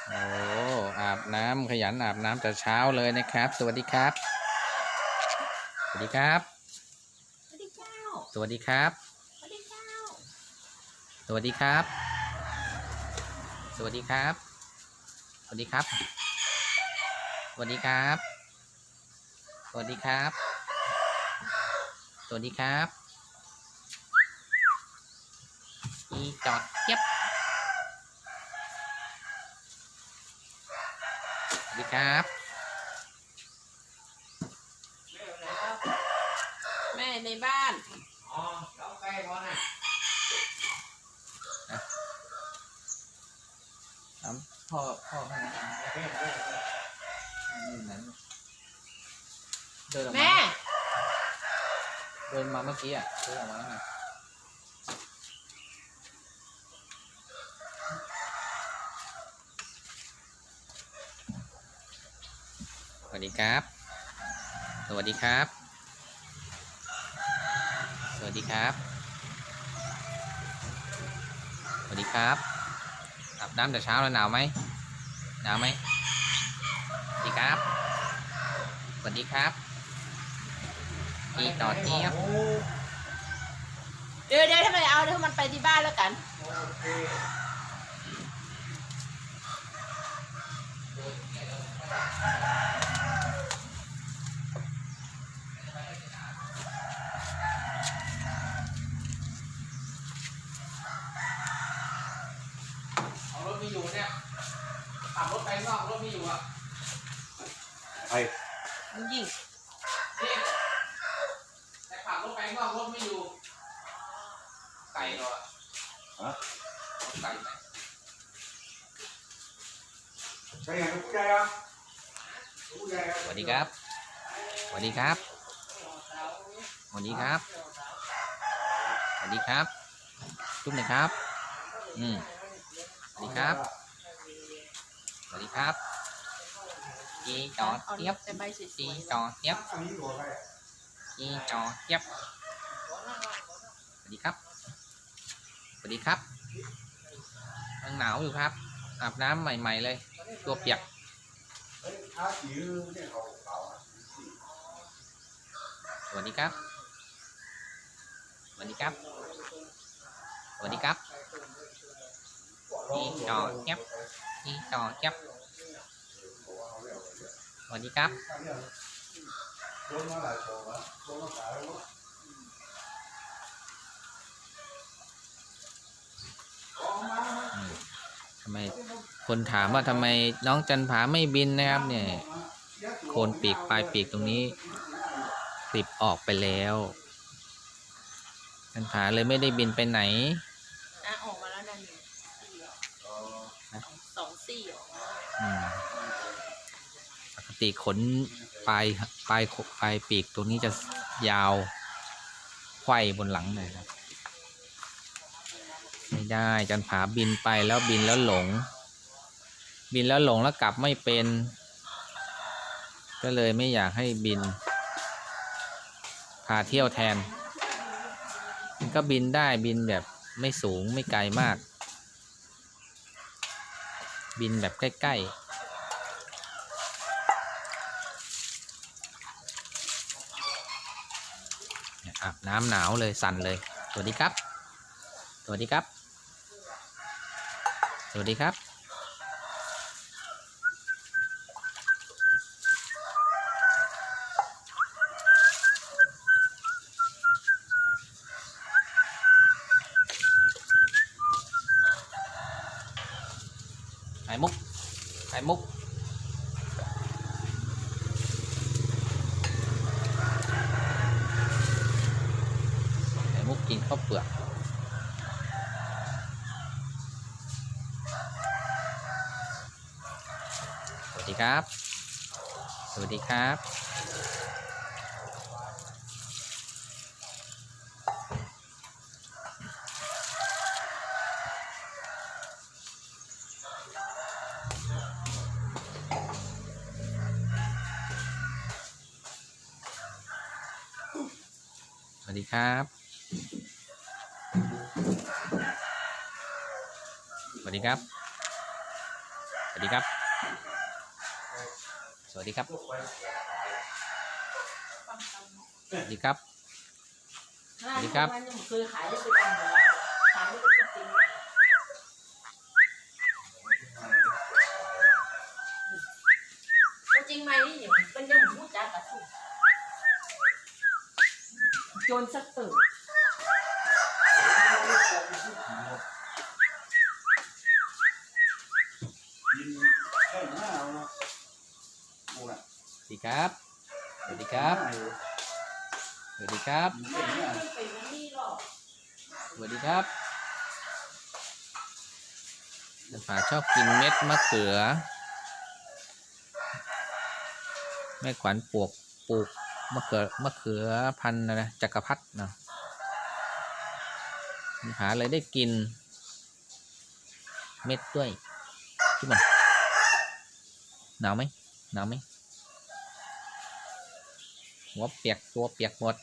โอ้อาบน้ำขยันอาบน้ำแต่เช้าเลยนะครับ สวัสดีครับ สวัสดีครับ สวัสดีเจ้า สวัสดีครับ สวัสดีเจ้า สวัสดีครับ สวัสดีครับ สวัสดีครับ สวัสดีครับ สวัสดีครับ สวัสดีครับอีจอดเก็บสวัสดีครับ แม่ในบ้าน อ๋อแล้วใกล้พอน่ะ พ่อให้นั้นเดินออกมา แม่ เดินมาเมื่อกี้อ่ะเดินออกมาแล้วไงสวัสดีครับ สวัสดีครับ สวัสดีครับ สวัสดีครับอาบน้ำแต่เช้าแล้วหนาวไหมหนาวไหมสวัสดีครับ สวัสดีครับอีต่อเจี๊ยบ เดี๋ยวถ้ามันเอาเดี๋ยวมันไปที่บ้านแล้วกัน เอารถไม่อยู่เนี่ยขับรถไปนอกรถไม่อยู่อ่ะ ไป มันยิง นี่แต่ขับรถไปนอกรถไม่อยู่ไก่เหรอ ฮะ ไก่ไหม ใช่ยังผู้ใหญ่อะผู้ใหญ่อะ สวัสดีครับ สวัสดีครับ สวัสดีครับ สวัสดีครับจุ๊บหน่อยครับสวัสดีครับ สวัสดีครับจีจอด เอา เจี๊ยบ แต่ใบส จี วย จอดเจี๊ยบ อันนี้หัวใครอะ จีจอดเจี๊ยบสวัสดีครับ สวัสดีครับยังหนาวอยู่ครับ อาบน้ำใหม่ๆเลย ตัวเปียก เฮ้ยท้าสีเนี่ยเขาเก่าอะ สวัสดีครับ สวัสดีครับ สวัสดีครับจีจอดเจี๊ยบจีจอดเจี๊ยบสวัสดีครับ โดนมาหลายโฉมอะโดนมาขายแล้วอะออกมา ทำไมคนถามว่าทำไมน้องจันผาไม่บินนะครับเนี่ยโคนปีกปลายปีกตรงนี้คลิปออกไปแล้วจันผาเลยไม่ได้บินไปไหน ๆออกมาแล้วนั่นสองซี่ออกมา ปกติขนปลายปีกตัวนี้จะยาวไขว้บนหลังเลยครับไม่ได้จันผาบินไปแล้วบินแล้วหลง บินแล้วหลงแล้วกลับไม่เป็น ก็เลยไม่อยากให้บินพาเที่ยวแทนมันก็บินได้บินแบบไม่สูงไม่ไกลมาก บินแบบใกล้ๆอาบน้ำหนาวเลยสั่นเลยสวัสดีครับสวัสดีครับสวัสดีครับไข่มุกไข่มุกไข่มุกกินข้าวเปลือกสวัสดีครับสวัสดีครับสวัสดีครับสวัสดีครับ สวัสดีครับ สวัสดีครับ สวัสดีครับ สวัสดีครับมันยังเคยขายได้ไปทำเลยขายได้ไปจริงจริงไหมนี่อย่างเป็นยังหูจักกระสุนโจรสักตื่น ยินแค่หน้าเอาเนาะโอ้ย สวัสดีครับ สวัสดีครับ สวัสดีครับ ยินแค่หน้า ไม่เป็นนี่หรอก สวัสดีครับฝาชอบกินเม็ดมะเขือ แม่ขวัญปลูกมะเขือพันธุ์นะจักรพรรดิเนาะหาอะไรได้กิน เม็ดด้วยที่มันหนาวไหมหนาวไหมหัวเปียกตัวเปียกหมด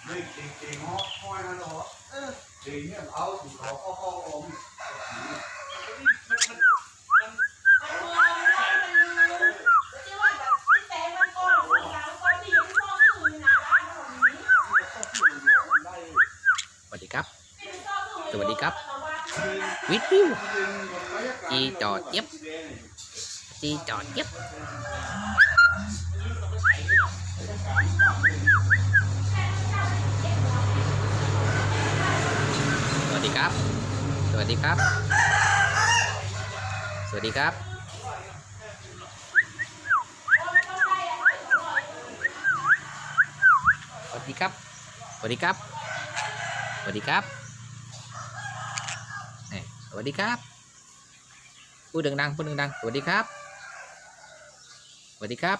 เด็กเก่งๆฮะห้อยนั่นเหรอเด็กเนี่ยเอาถูกเขาเข้าอม สวัสดีครับ สวัสดีครับ วิทวิวจีจอดเย็บจีจอดเย็บสวัสดีครับ สวัสดีครับ สวัสดีครับ สวัสดีครับ สวัสดีครับ สวัสดีครับนี่สวัสดีครับ พูดดังๆพูดดังๆสวัสดีครับ สวัสดีครับ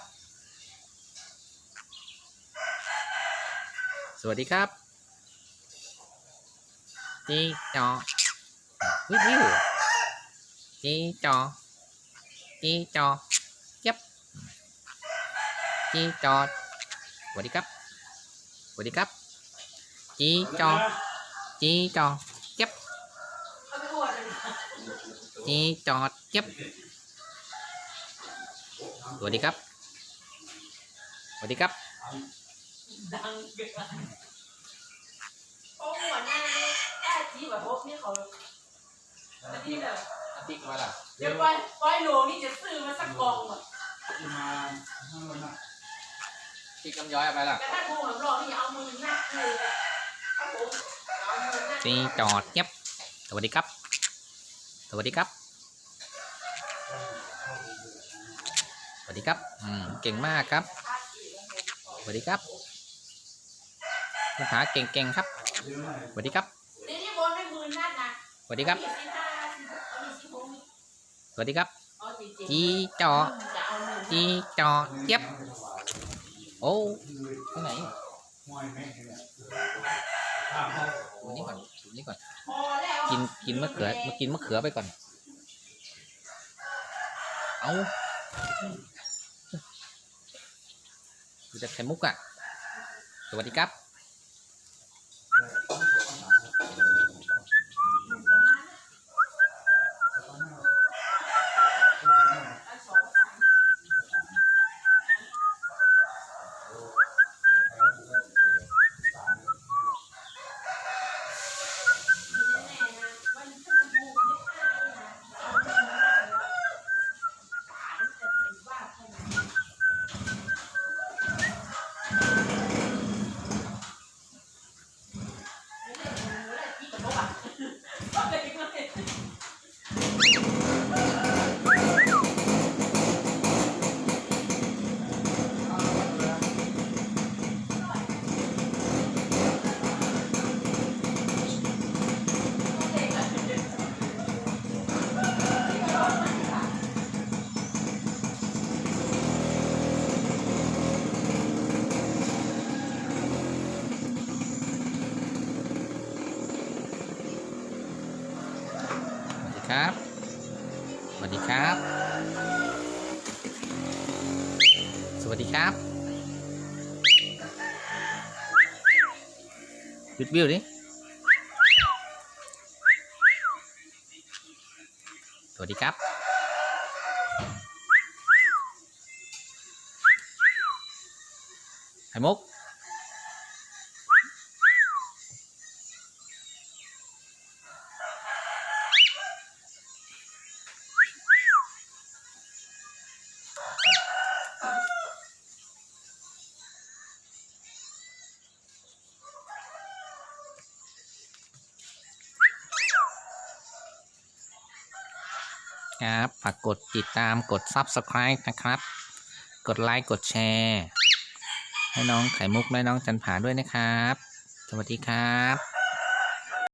สวัสดีครับจีจอวิววิวจีจอจีจอเจ็บจีจอสวัสดีครับ สวัสดีครับจีจอจีจอเจ็บจีจอเจ็บสวัสดีครับ สวัสดีครับ ดังเกินโอ้หัวหน้านี่แอบชี้แบบพวกนี่เขาที่แบบ ติ๊กมาล่ะ เดี๋ยวปอยโหลนี่จะซื้อมาสักกองอ่ะ มาห้าวันน่ะ ติ๊กกำย้อยเอาไปล่ะ แต่ถ้าโทรหำรองนี่เอามือหนักเลยครับผมเอามือหนัก จีจอเจ็บสวัสดีครับ สวัสดีครับ สวัสดีครับเก่งมากครับ สวัสดีครับคุณหาเก่งๆครับ สวัสดีครับ นี่นี่บนไม่มือนัดนะ สวัสดีครับ สวัสดีครับ จี จี จอ จะเอามือ จีจอเจ็บโอ้ที่ไหน ห้อยแม่เนี่ยข้ามเขา ดูนี่ก่อนดูนี่ก่อน พอแล้ว กินมะเขือมากินมะเขือไปก่อน เอาดูจากไข่มุกอ่ะ สวัสดีครับ ส ครับ สวัสดีครับ สวัสดีครับหยุดวิวดิสวัสดีครับไข่มุกครับฝากกดติดตามกด Subscribe นะครับ กดไลค์กดแชร์ให้น้องไข่มุกและน้องจันผาด้วยนะครับ สวัสดีครับ